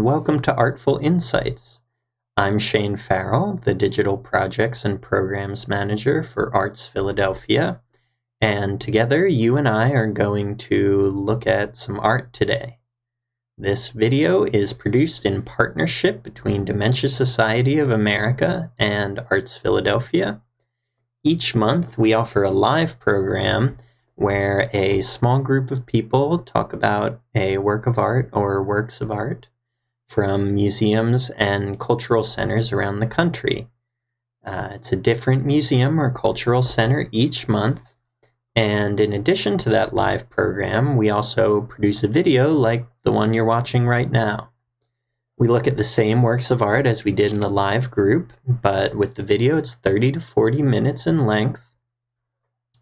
and welcome to ARTFul Insights. I'm Shane Farrell, the Digital Projects and Programs Manager for ARTZ Philadelphia, and together you and I are going to look at some art today. This video is produced in partnership between Dementia Society of America and ARTZ Philadelphia. Each month we offer a live program where a small group of people talk about a work of art or works of art from museums and cultural centers around the country. It's a different museum or cultural center each month, and in addition to that live program, we also produce a video like the one you're watching right now. We look at the same works of art as we did in the live group, but with the video it's 30 to 40 minutes in length.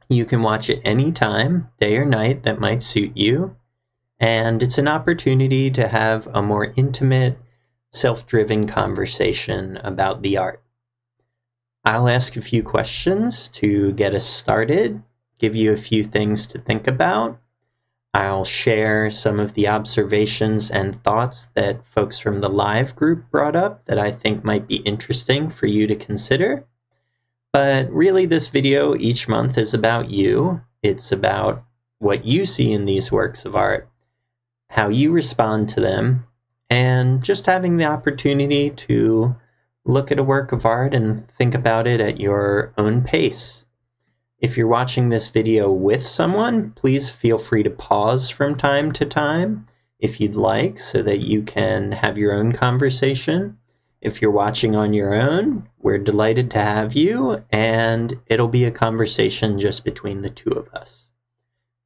You can watch it anytime, day or night, that might suit you. And it's an opportunity to have a more intimate, self-driven conversation about the art. I'll ask a few questions to get us started, give you a few things to think about. I'll share some of the observations and thoughts that folks from the live group brought up that I think might be interesting for you to consider. But really, this video each month is about you. It's about what you see in these works of art, how you respond to them, and just having the opportunity to look at a work of art and think about it at your own pace. If you're watching this video with someone, please feel free to pause from time to time if you'd like, so that you can have your own conversation. If you're watching on your own, we're delighted to have you, and it'll be a conversation just between the two of us.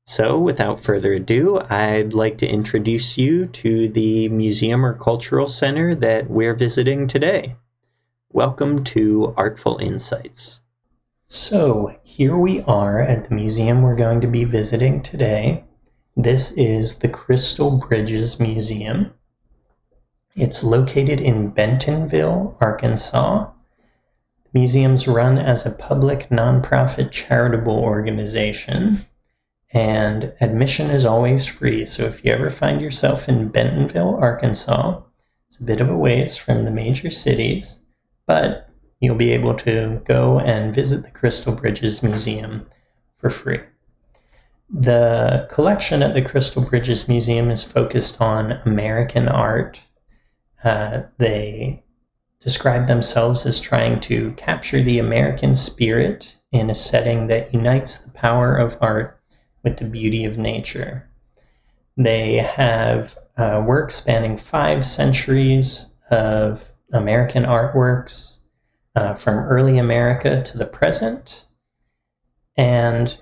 So, without further ado, I'd like to introduce you to the museum or cultural center that we're visiting today. Welcome to ARTFul Insights. So, here we are at the museum we're going to be visiting today. This is the Crystal Bridges Museum. It's located in Bentonville, Arkansas. The museum's run as a public nonprofit charitable organization, and admission is always free. So if you ever find yourself in Bentonville, Arkansas, it's a bit of a ways from the major cities, but you'll be able to go and visit the Crystal Bridges Museum for free. The collection at the Crystal Bridges Museum is focused on American art. They describe themselves as trying to capture the American spirit in a setting that unites the power of art with the beauty of nature. They have work spanning 5 centuries of American artworks from early America to the present. And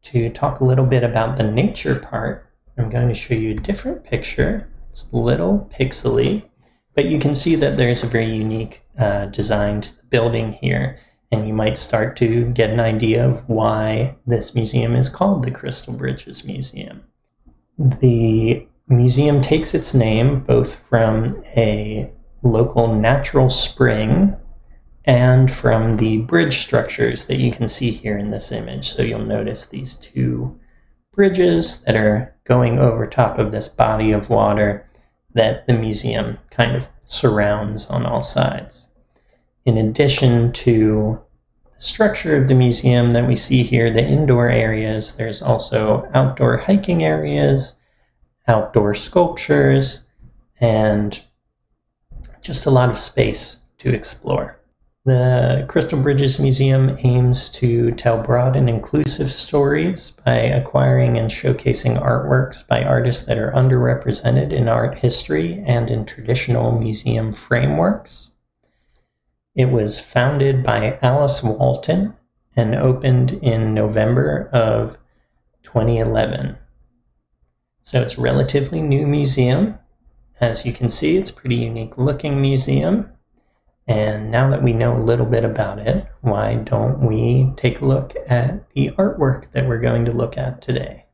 to talk a little bit about the nature part, I'm going to show you a different picture. It's a little pixely, but you can see that there's a very unique design to the building here, and you might start to get an idea of why this museum is called the Crystal Bridges Museum. The museum takes its name both from a local natural spring and from the bridge structures that you can see here in this image. So you'll notice these 2 bridges that are going over top of this body of water that the museum kind of surrounds on all sides. In addition to the structure of the museum that we see here, the indoor areas, there's also outdoor hiking areas, outdoor sculptures, and just a lot of space to explore. The Crystal Bridges Museum aims to tell broad and inclusive stories by acquiring and showcasing artworks by artists that are underrepresented in art history and in traditional museum frameworks. It was founded by Alice Walton and opened in November of 2011. So it's a relatively new museum. As you can see, it's a pretty unique looking museum. And now that we know a little bit about it, why don't we take a look at the artwork that we're going to look at today?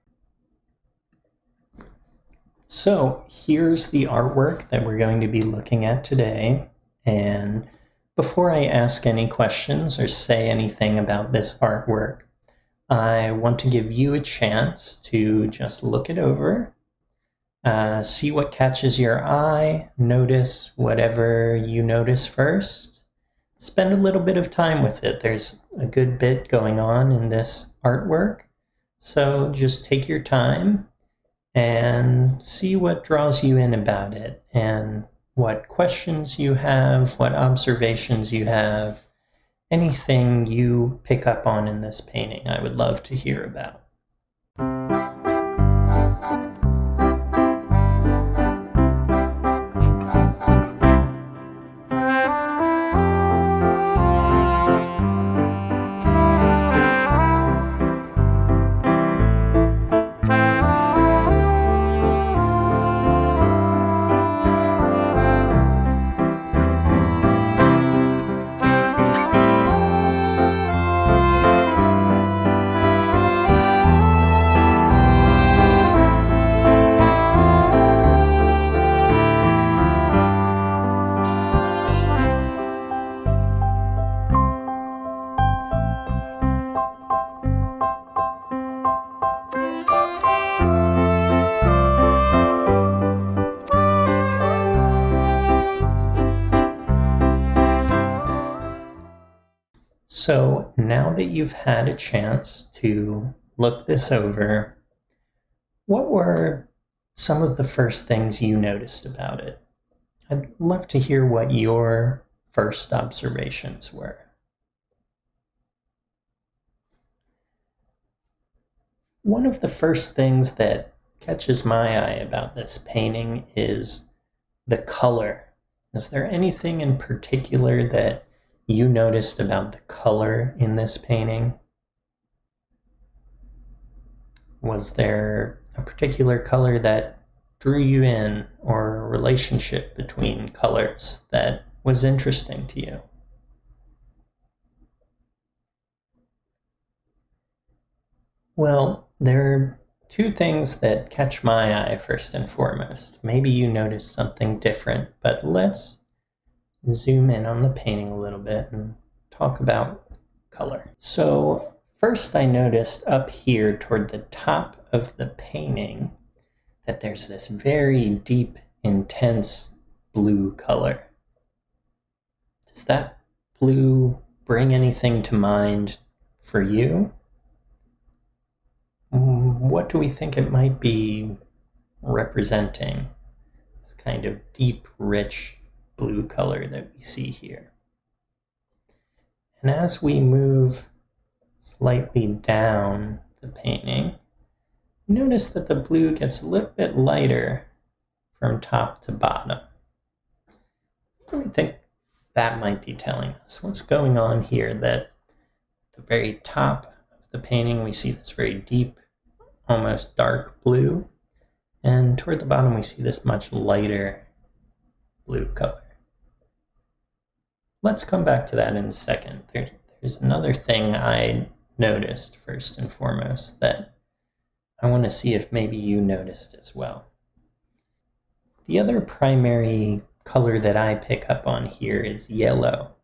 So here's the artwork that we're going to be looking at today. And before I ask any questions or say anything about this artwork, I want to give you a chance to just look it over, See what catches your eye, notice whatever you notice first. Spend a little bit of time with it. There's a good bit going on in this artwork, so just take your time and see what draws you in about it and what questions you have, what observations you have, anything you pick up on in this painting I would love to hear about. So now that you've had a chance to look this over, what were some of the first things you noticed about it? I'd love to hear what your first observations were. One of the first things that catches my eye about this painting is the color. Is there anything in particular that you noticed about the color in this painting? Was there a particular color that drew you in, or a relationship between colors that was interesting to you? Well, there are two things that catch my eye first and foremost. Maybe you noticed something different, but let's zoom in on the painting a little bit and talk about color. So first I noticed up here toward the top of the painting that there's this very deep, intense blue color. Does that blue bring anything to mind for you? What do we think it might be representing? This kind of deep, rich blue color that we see here. And as we move slightly down the painting, you notice that the blue gets a little bit lighter from top to bottom. What do we think that might be telling us? What's going on here that at the very top of the painting we see this very deep, almost dark blue, and toward the bottom we see this much lighter blue color. Let's come back to that in a second. There's another thing I noticed first and foremost that I want to see if maybe you noticed as well. The other primary color that I pick up on here is yellow.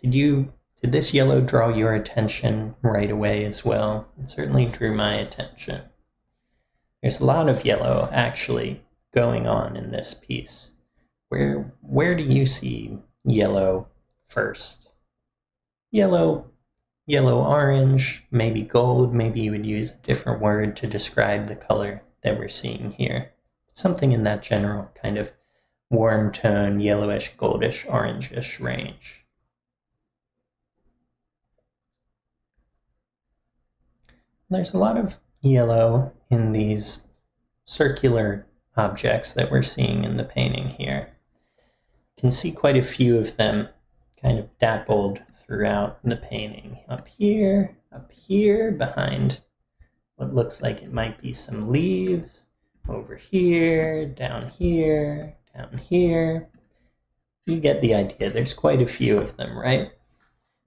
Did this yellow draw your attention right away as well? It certainly drew my attention. There's a lot of yellow actually going on in this piece. Where do you see yellow first? Yellow, orange, maybe gold, maybe you would use a different word to describe the color that we're seeing here. Something in that general kind of warm tone, yellowish, goldish, orangish range. There's a lot of yellow in these circular objects that we're seeing in the painting here. You can see quite a few of them kind of dappled throughout the painting. Up here, behind what looks like it might be some leaves. Over here, down here, down here. You get the idea. There's quite a few of them, right?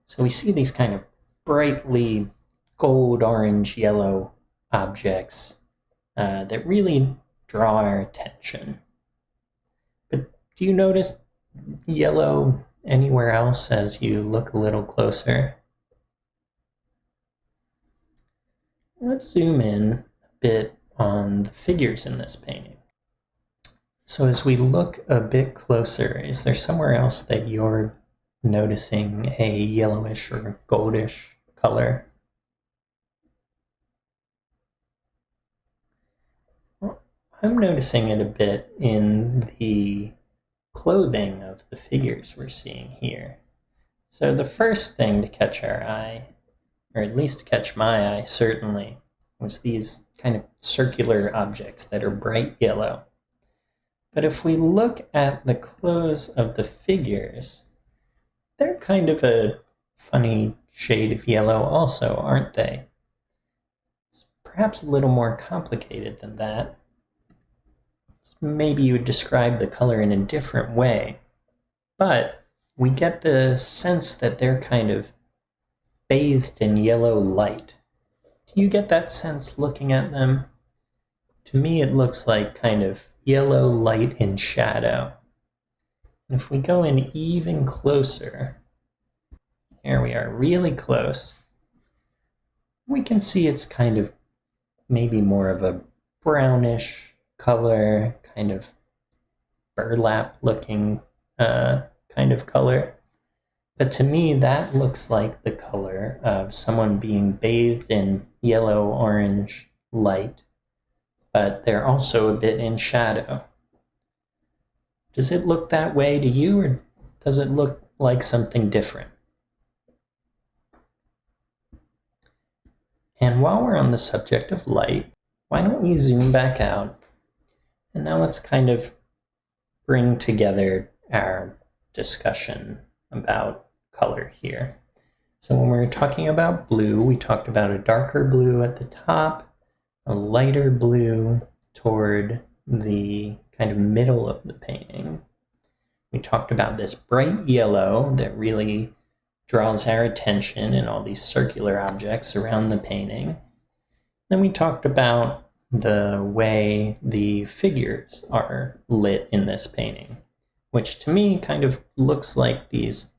So we see these kind of brightly gold, orange, yellow objects that really draw our attention. But do you notice yellow anywhere else as you look a little closer? Let's zoom in a bit on the figures in this painting. So as we look a bit closer, is there somewhere else that you're noticing a yellowish or goldish color? Well, I'm noticing it a bit in the clothing of the figures we're seeing here. So the first thing to catch our eye, or at least catch my eye certainly, was these kind of circular objects that are bright yellow. But if we look at the clothes of the figures, they're kind of a funny shade of yellow also, aren't they? It's perhaps a little more complicated than that. Maybe you would describe the color in a different way, but we get the sense that they're kind of bathed in yellow light. Do you get that sense looking at them? To me, it looks like kind of yellow light in shadow. And if we go in even closer, here we are really close, we can see it's kind of maybe more of a brownish color, kind of burlap looking kind of color. But to me, that looks like the color of someone being bathed in yellow-orange light, but they're also a bit in shadow. Does it look that way to you, or does it look like something different? And while we're on the subject of light, why don't we zoom back out? And now let's kind of bring together our discussion about color here. So when we were talking about blue, we talked about a darker blue at the top, a lighter blue toward the kind of middle of the painting. We talked about this bright yellow that really draws our attention in all these circular objects around the painting. Then we talked about the way the figures are lit in this painting, which to me kind of looks like these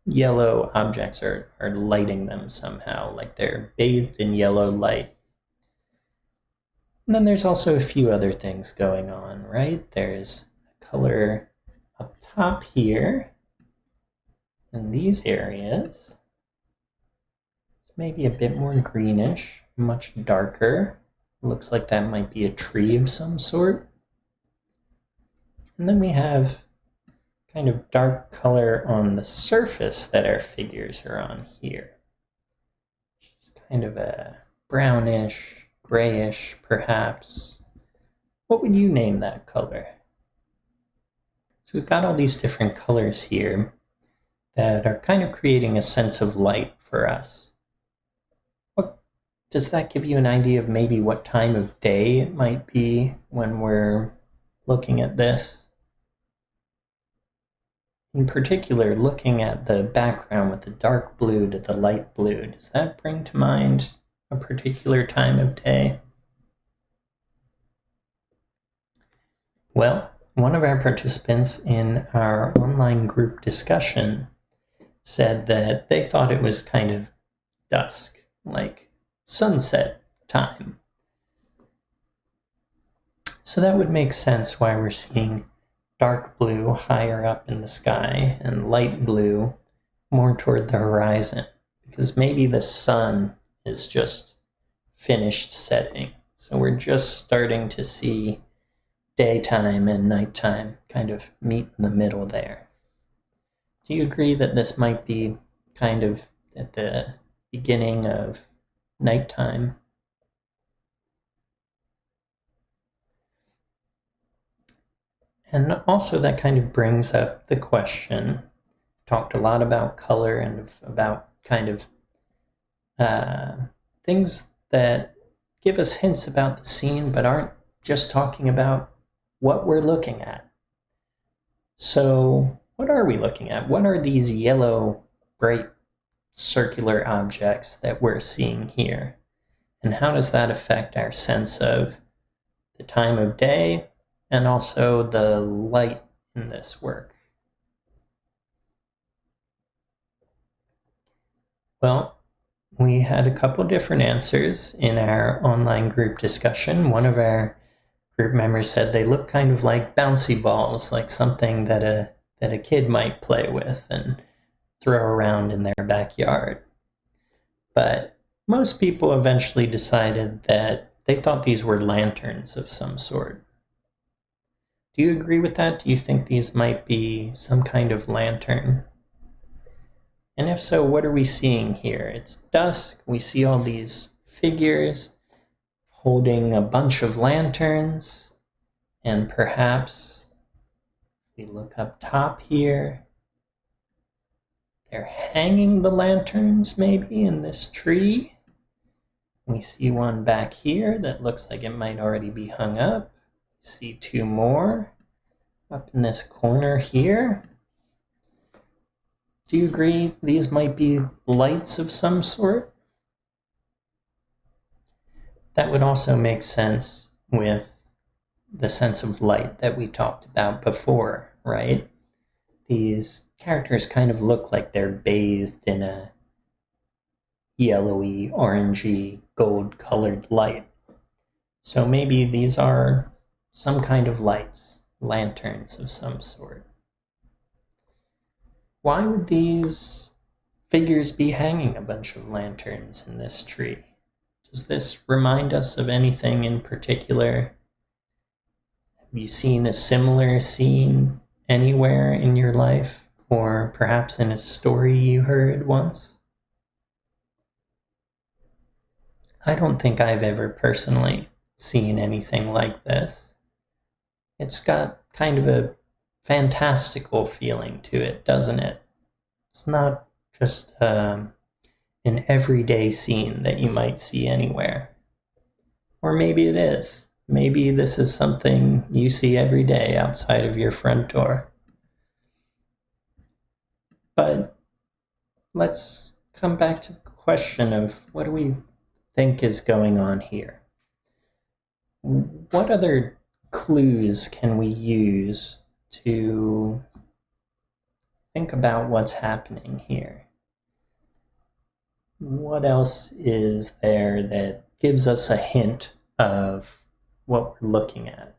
yellow objects are lighting them somehow, like they're bathed in yellow light. And then there's also a few other things going on, right? There's a color up top here in these areas. It's maybe a bit more greenish, much darker. Looks like that might be a tree of some sort. And then we have kind of dark color on the surface that our figures are on here. It's kind of a brownish, grayish, perhaps. What would you name that color? So we've got all these different colors here that are kind of creating a sense of light for us. Does that give you an idea of maybe what time of day it might be when we're looking at this? In particular, looking at the background with the dark blue to the light blue, does that bring to mind a particular time of day? Well, one of our participants in our online group discussion said that they thought it was kind of dusk, like sunset time. So that would make sense why we're seeing dark blue higher up in the sky and light blue more toward the horizon, because maybe the sun is just finished setting. So we're just starting to see daytime and nighttime kind of meet in the middle there. Do you agree that this might be kind of at the beginning of nighttime? And also that kind of brings up the question, talked a lot about color and about kind of things that give us hints about the scene but aren't just talking about what we're looking at. So what are we looking at? What are these yellow, bright, circular objects that we're seeing here? And how does that affect our sense of the time of day and also the light in this work? Well, we had a couple different answers in our online group discussion. One of our Group members said they look kind of like bouncy balls, like something that a kid might play with and throw around in their backyard. But most people eventually decided that they thought these were lanterns of some sort. Do you agree with that? Do you think these might be some kind of lantern? And if so, what are we seeing here? It's dusk. We see all these figures holding a bunch of lanterns, and perhaps we look up top here. They're hanging the lanterns maybe in this tree. We see one back here that looks like it might already be hung up. We see two more up in this corner here. Do you agree these might be lights of some sort? That would also make sense with the sense of light that we talked about before, right? These characters kind of look like they're bathed in a yellowy, orangey, gold-colored light. So maybe these are some kind of lights, lanterns of some sort. Why would these figures be hanging a bunch of lanterns in this tree? Does this remind us of anything in particular? Have you seen a similar scene anywhere in your life, or perhaps in a story you heard once? I don't think I've ever personally seen anything like this. It's got kind of a fantastical feeling to it, doesn't it? It's not just an everyday scene that you might see anywhere. Or maybe it is. Maybe this is something you see every day outside of your front door. But let's come back to the question of what do we think is going on here? What other clues can we use to think about what's happening here? What else is there that gives us a hint of what we're looking at?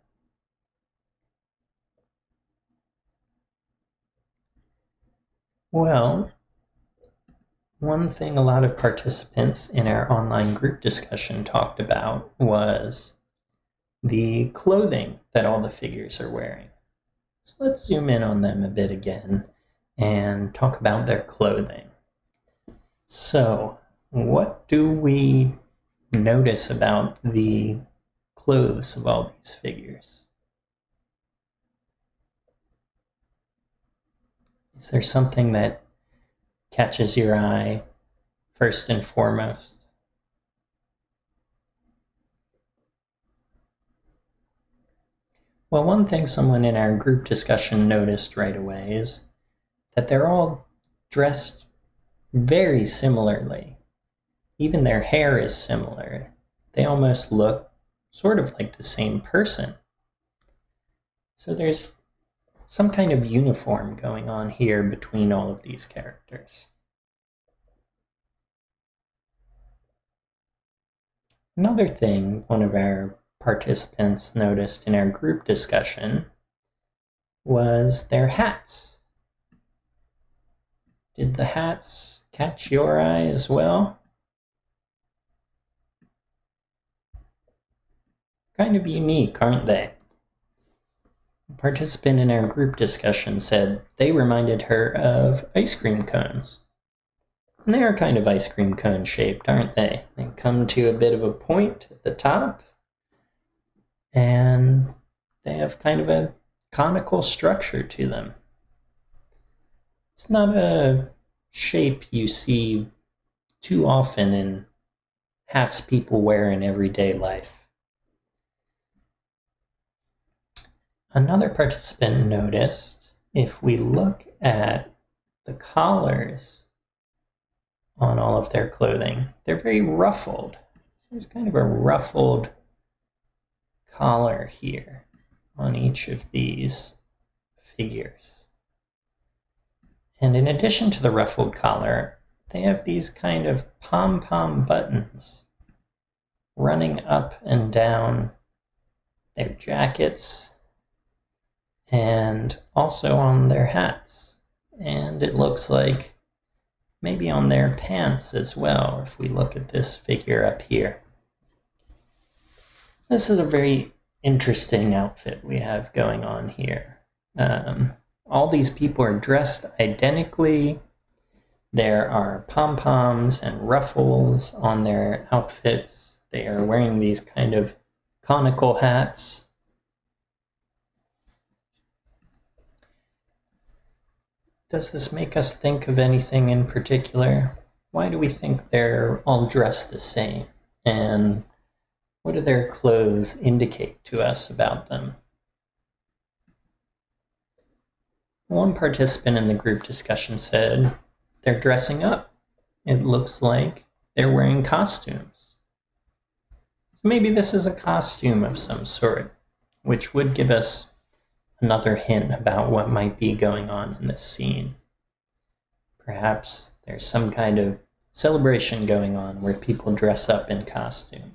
Well, one thing a lot of participants in our online group discussion talked about was the clothing that all the figures are wearing. So let's zoom in on them a bit again and talk about their clothing. So, what do we notice about the clothes of all these figures? Is there something that catches your eye first and foremost? Well, one thing someone in our group discussion noticed right away is that they're all dressed very similarly. Even their hair is similar. They almost look sort of like the same person. So there's some kind of uniform going on here between all of these characters. Another thing one of our participants noticed in our group discussion was their hats. Did the hats catch your eye as well? Kind of unique, aren't they? A participant in our group discussion said they reminded her of ice cream cones. And they are kind of ice cream cone shaped, aren't they? They come to a bit of a point at the top, and they have kind of a conical structure to them. It's not a shape you see too often in hats people wear in everyday life. Another participant noticed if we look at the collars on all of their clothing, they're very ruffled. There's kind of a ruffled collar here on each of these figures. And in addition to the ruffled collar, they have these kind of pom-pom buttons running up and down their jackets, and also on their hats. And it looks like maybe on their pants as well, if we look at this figure up here. This is a very interesting outfit we have going on here. All these people are dressed identically. There are pom-poms and ruffles on their outfits. They are wearing these kind of conical hats. Does this make us think of anything in particular? Why do we think they're all dressed the same? And what do their clothes indicate to us about them? One participant in the group discussion said they're dressing up. It looks like they're wearing costumes. Maybe this is a costume of some sort, which would give us another hint about what might be going on in this scene. Perhaps there's some kind of celebration going on where people dress up in costume.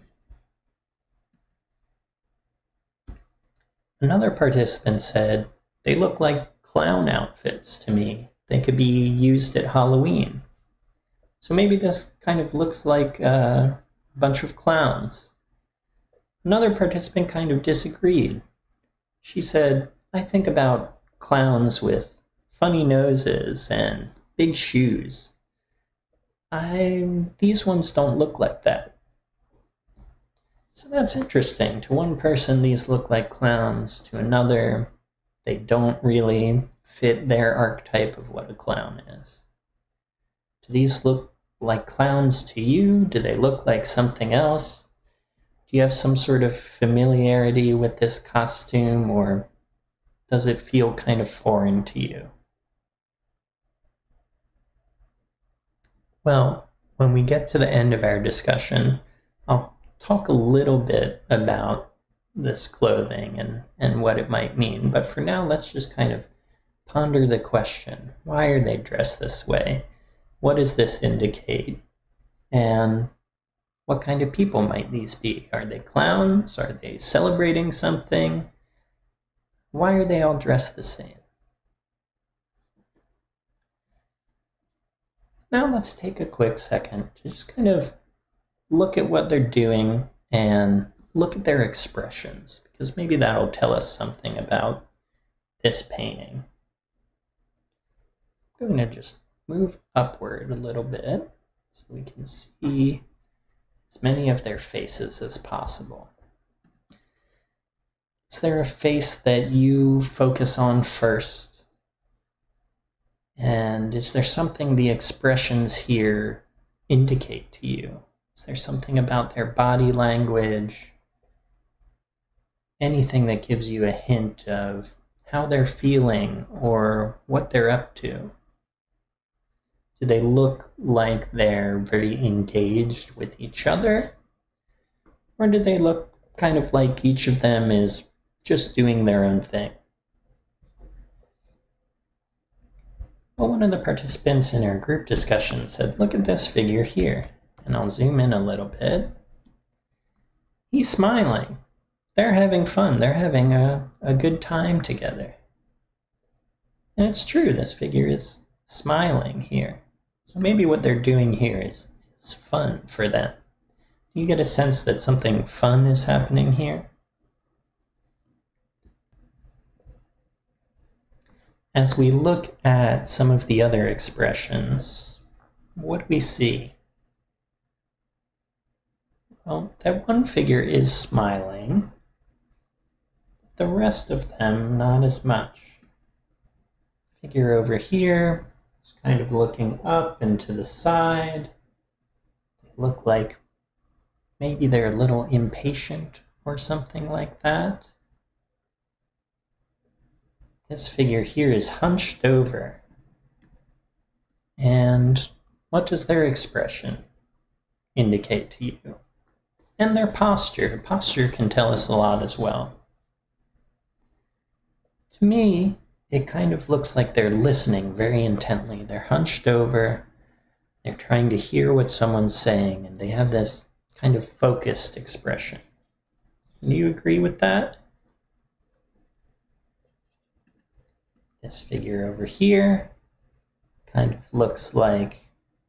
Another participant said, they look like clown outfits to me. They could be used at Halloween. So maybe this kind of looks like a bunch of clowns. Another participant kind of disagreed. She said, I think about clowns with funny noses and big shoes. These ones don't look like that. So that's interesting. To one person, these look like clowns. To another, they don't really fit their archetype of what a clown is. Do these look like clowns to you? Do they look like something else? Do you have some sort of familiarity with this costume, or does it feel kind of foreign to you? Well, when we get to the end of our discussion, I'll talk a little bit about this clothing and what it might mean. But for now, let's just kind of ponder the question. Why are they dressed this way? What does this indicate? And what kind of people might these be? Are they clowns? Are they celebrating something? Why are they all dressed the same? Now let's take a quick second to just kind of look at what they're doing and look at their expressions, because maybe that'll tell us something about this painting. I'm going to just move upward a little bit so we can see as many of their faces as possible. Is there a face that you focus on first? And is there something the expressions here indicate to you? Is there something about their body language? Anything that gives you a hint of how they're feeling or what they're up to? Do they look like they're very engaged with each other? Or do they look kind of like each of them is just doing their own thing? Well, one of the participants in our group discussion said, look at this figure here. And I'll zoom in a little bit. He's smiling. They're having fun. They're having a good time together. And it's true, this figure is smiling here. So maybe what they're doing here is fun for them. Do you get a sense that something fun is happening here? As we look at some of the other expressions, what do we see? Well, that one figure is smiling. The rest of them, not as much. Figure over here is kind of looking up and to the side. They look like maybe they're a little impatient or something like that. This figure here is hunched over. And what does their expression indicate to you? And their posture. Posture can tell us a lot as well. To me, it kind of looks like they're listening very intently. They're hunched over. They're trying to hear what someone's saying, and they have this kind of focused expression. Do you agree with that? This figure over here kind of looks like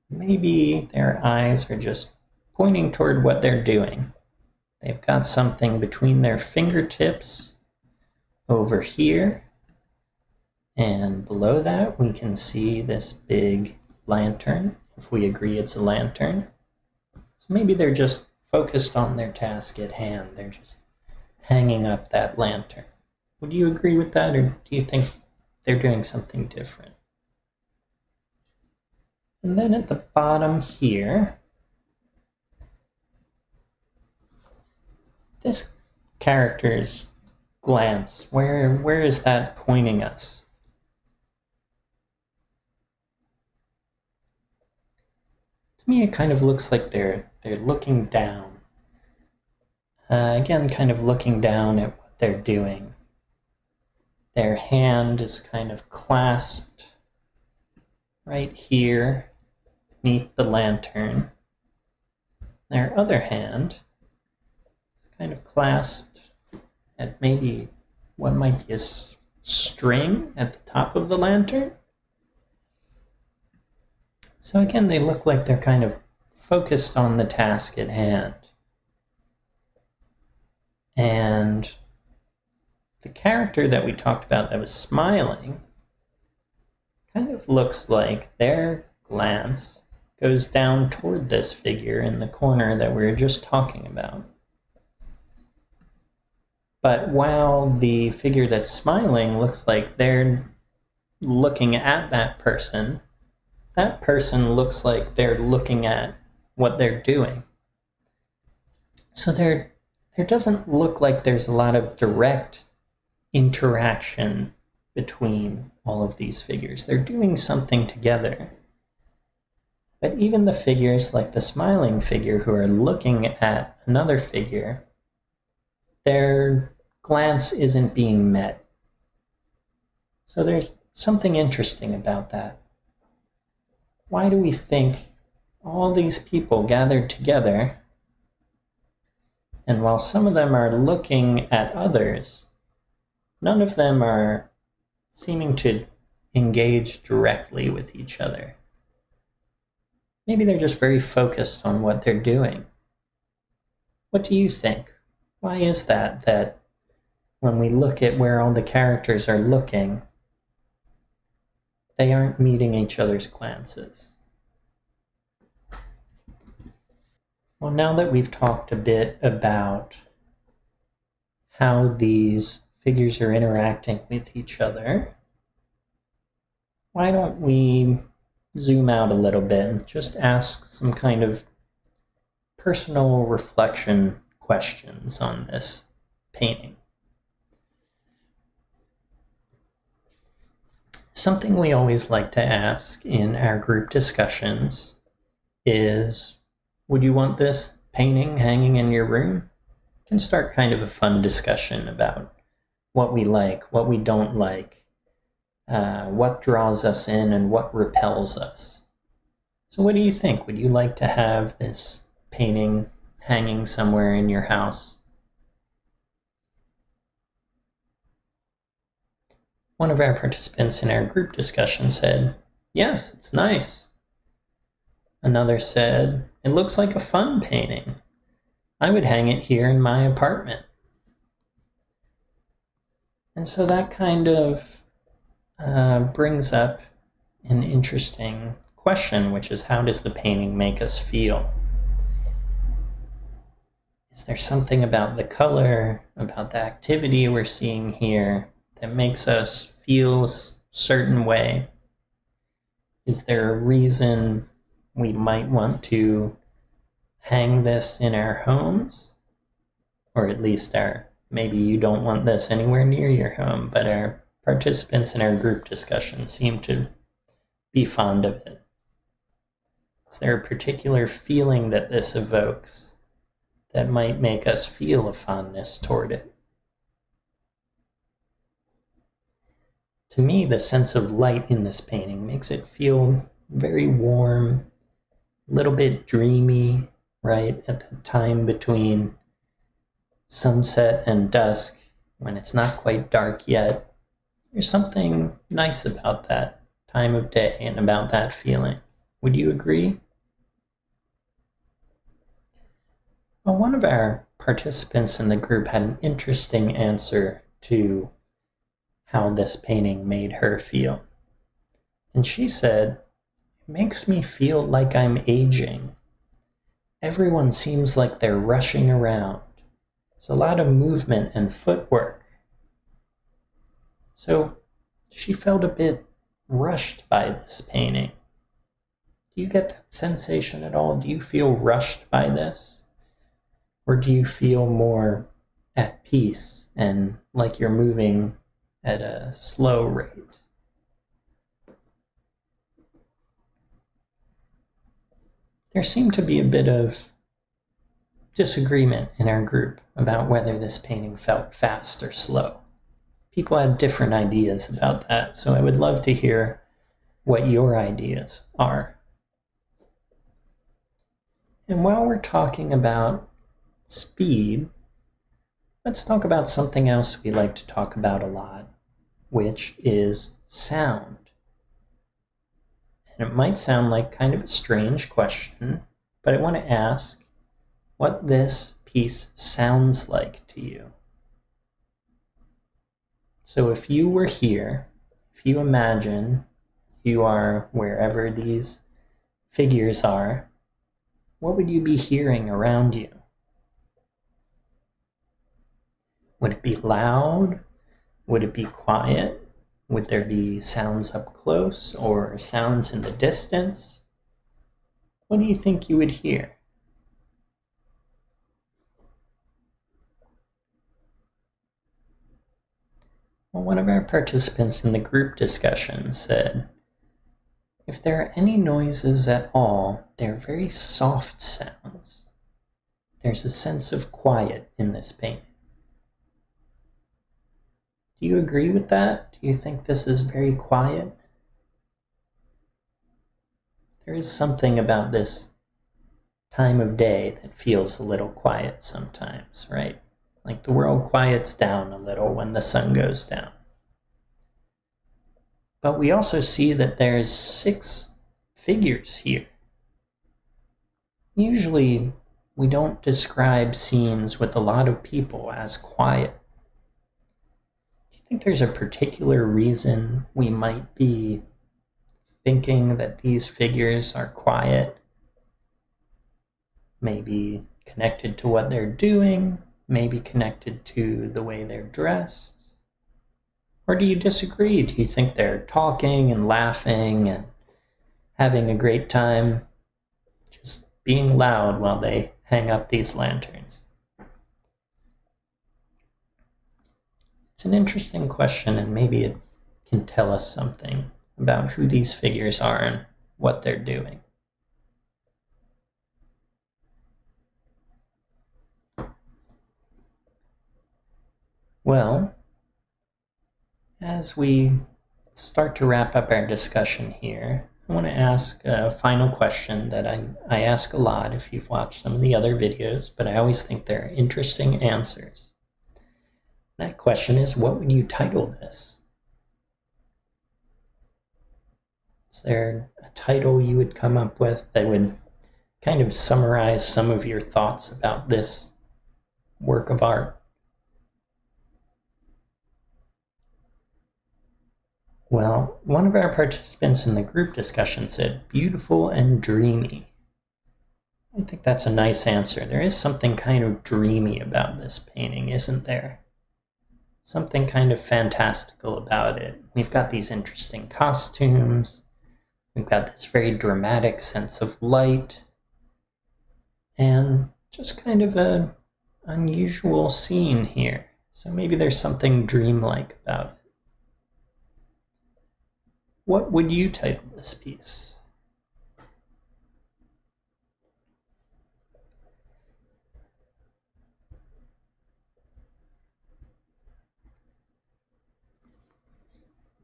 maybe their eyes are just pointing toward what they're doing. They've got something between their fingertips over here, and below that we can see this big lantern, if we agree it's a lantern. So maybe they're just focused on their task at hand. They're just hanging up that lantern. Would you agree with that, or do you think they're doing something different? And then at the bottom here, this character's glance, where is that pointing us? To me, it kind of looks like they're looking down. Again, kind of looking down at what they're doing. Their hand is kind of clasped right here beneath the lantern. Their other hand is kind of clasped at maybe what might be a string at the top of the lantern. So again, they look like they're kind of focused on the task at hand. And the character that we talked about that was smiling kind of looks like their glance goes down toward this figure in the corner that we were just talking about. But while the figure that's smiling looks like they're looking at that person looks like they're looking at what they're doing. So there doesn't look like there's a lot of direct interaction between all of these figures. They're doing something together. But even the figures like the smiling figure who are looking at another figure, their glance isn't being met. So there's something interesting about that. Why do we think all these people gathered together, and while some of them are looking at others, none of them are seeming to engage directly with each other? Maybe they're just very focused on what they're doing. What do you think? Why is that when we look at where all the characters are looking, they aren't meeting each other's glances? Well, now that we've talked a bit about how these figures are interacting with each other, why don't we zoom out a little bit and just ask some kind of personal reflection questions on this painting? Something we always like to ask in our group discussions is, would you want this painting hanging in your room? It can start kind of a fun discussion about what we like, what we don't like, what draws us in and what repels us. So what do you think? Would you like to have this painting hanging somewhere in your house? One of our participants in our group discussion said, yes, it's nice. Another said, it looks like a fun painting. I would hang it here in my apartment. And so that kind of brings up an interesting question, which is, how does the painting make us feel? Is there something about the color, about the activity we're seeing here, that makes us feel a certain way? Is there a reason we might want to hang this in our homes? Or at least maybe you don't want this anywhere near your home, but our participants in our group discussion seem to be fond of it. Is there a particular feeling that this evokes that might make us feel a fondness toward it? To me, the sense of light in this painting makes it feel very warm, a little bit dreamy, right? At the time between sunset and dusk, when it's not quite dark yet, There's something nice about that time of day and about that feeling. Would you agree? Well, one of our participants in the group had an interesting answer to how this painting made her feel. And she said, "It makes me feel like I'm aging. Everyone seems like they're rushing around. There's a lot of movement and footwork." So she felt a bit rushed by this painting. Do you get that sensation at all? Do you feel rushed by this? Or do you feel more at peace and like you're moving at a slow rate? There seemed to be a bit of disagreement in our group about whether this painting felt fast or slow. People had different ideas about that, so I would love to hear what your ideas are. And while we're talking about speed, let's talk about something else we like to talk about a lot, which is sound. And it might sound like kind of a strange question, but I want to ask what this piece sounds like to you. So if you were here, if you imagine you are wherever these figures are, what would you be hearing around you? Would it be loud? Would it be quiet? Would there be sounds up close or sounds in the distance? What do you think you would hear? Well, one of our participants in the group discussion said, if there are any noises at all, they're very soft sounds. There's a sense of quiet in this painting. Do you agree with that? Do you think this is very quiet? There is something about this time of day that feels a little quiet sometimes, right? Like the world quiets down a little when the sun goes down. But we also see that there's 6 figures here. Usually, we don't describe scenes with a lot of people as quiet. Do you think there's a particular reason we might be thinking that these figures are quiet? Maybe connected to what they're doing, maybe connected to the way they're dressed? Or do you disagree? Do you think they're talking and laughing and having a great time, just being loud while they hang up these lanterns? It's an interesting question, and maybe it can tell us something about who these figures are and what they're doing. Well, as we start to wrap up our discussion here, I want to ask a final question that I ask a lot if you've watched some of the other videos, but I always think they're interesting answers. That question is, what would you title this? Is there a title you would come up with that would kind of summarize some of your thoughts about this work of art? Well, one of our participants in the group discussion said, beautiful and dreamy. I think that's a nice answer. There is something kind of dreamy about this painting, isn't there? Something kind of fantastical about it. We've got these interesting costumes. We've got this very dramatic sense of light. And just kind of an unusual scene here. So maybe there's something dreamlike about it. What would you title this piece?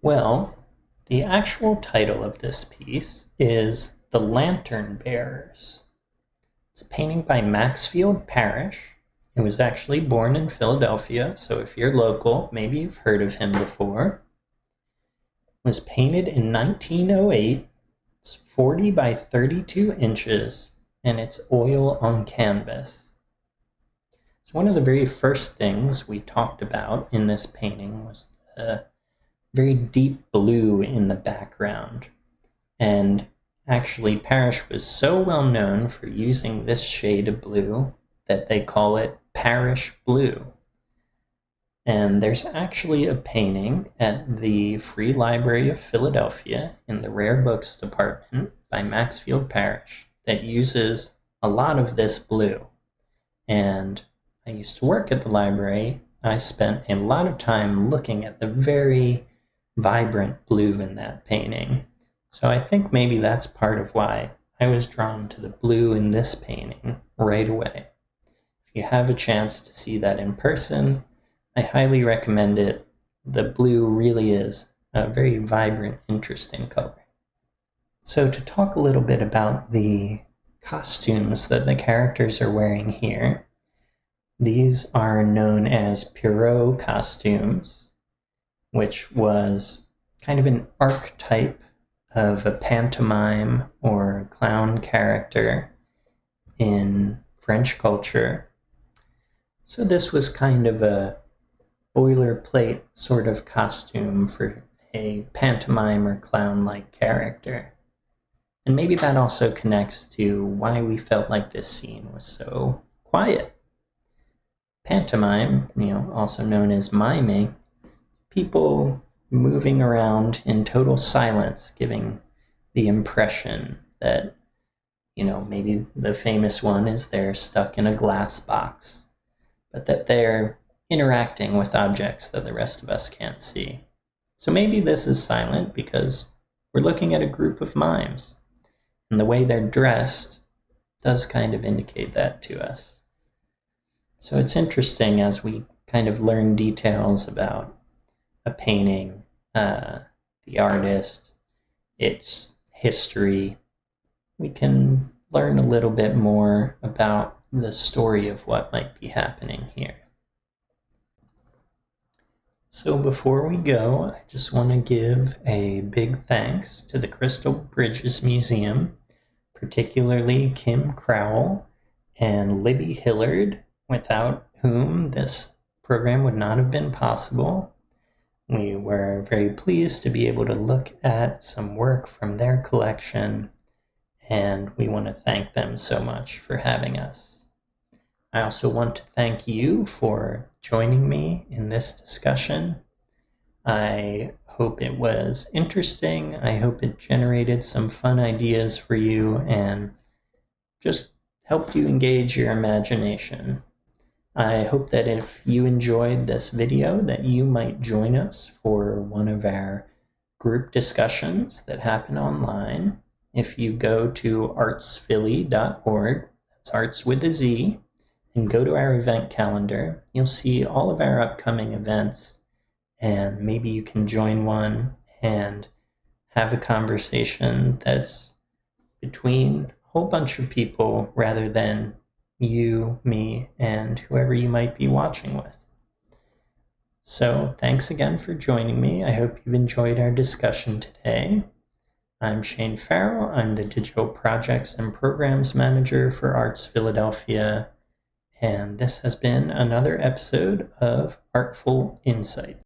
Well, the actual title of this piece is The Lantern Bearers. It's a painting by Maxfield Parrish, who was actually born in Philadelphia, so if you're local, maybe you've heard of him before. was painted in 1908. It's 40 by 32 inches, and it's oil on canvas. So one of the very first things we talked about in this painting was the very deep blue in the background. And actually, Parrish was so well known for using this shade of blue that they call it Parrish blue. And there's actually a painting at the Free Library of Philadelphia in the Rare Books department by Maxfield Parrish that uses a lot of this blue. And I used to work at the library. I spent a lot of time looking at the very vibrant blue in that painting. So I think maybe that's part of why I was drawn to the blue in this painting right away. If you have a chance to see that in person, I highly recommend it. The blue really is a very vibrant, interesting color. So to talk a little bit about the costumes that the characters are wearing here, these are known as Pierrot costumes, which was kind of an archetype of a pantomime or clown character in French culture. So this was kind of a boilerplate sort of costume for a pantomime or clown-like character. And maybe that also connects to why we felt like this scene was so quiet. Pantomime, also known as miming, people moving around in total silence, giving the impression that, maybe the famous one is they're stuck in a glass box, but that they're interacting with objects that the rest of us can't see. So maybe this is silent because we're looking at a group of mimes, and the way they're dressed does kind of indicate that to us. So it's interesting as we kind of learn details about a painting, the artist, its history, we can learn a little bit more about the story of what might be happening here. So before we go, I just want to give a big thanks to the Crystal Bridges Museum, particularly Kim Crowell and Libby Hillard, without whom this program would not have been possible. We were very pleased to be able to look at some work from their collection, and we want to thank them so much for having us. I also want to thank you for joining me in this discussion. I hope it was interesting. I hope it generated some fun ideas for you and just helped you engage your imagination. I hope that if you enjoyed this video, that you might join us for one of our group discussions that happen online. If you go to artsphilly.org, that's arts with a Z, and go to our event calendar, you'll see all of our upcoming events, and maybe you can join one and have a conversation that's between a whole bunch of people rather than you, me, and whoever you might be watching with. So thanks again for joining me. I hope you've enjoyed our discussion today. I'm Shane Farrell. I'm the Digital Projects and Programs Manager for Arts Philadelphia, and this has been another episode of ARTFul Insights.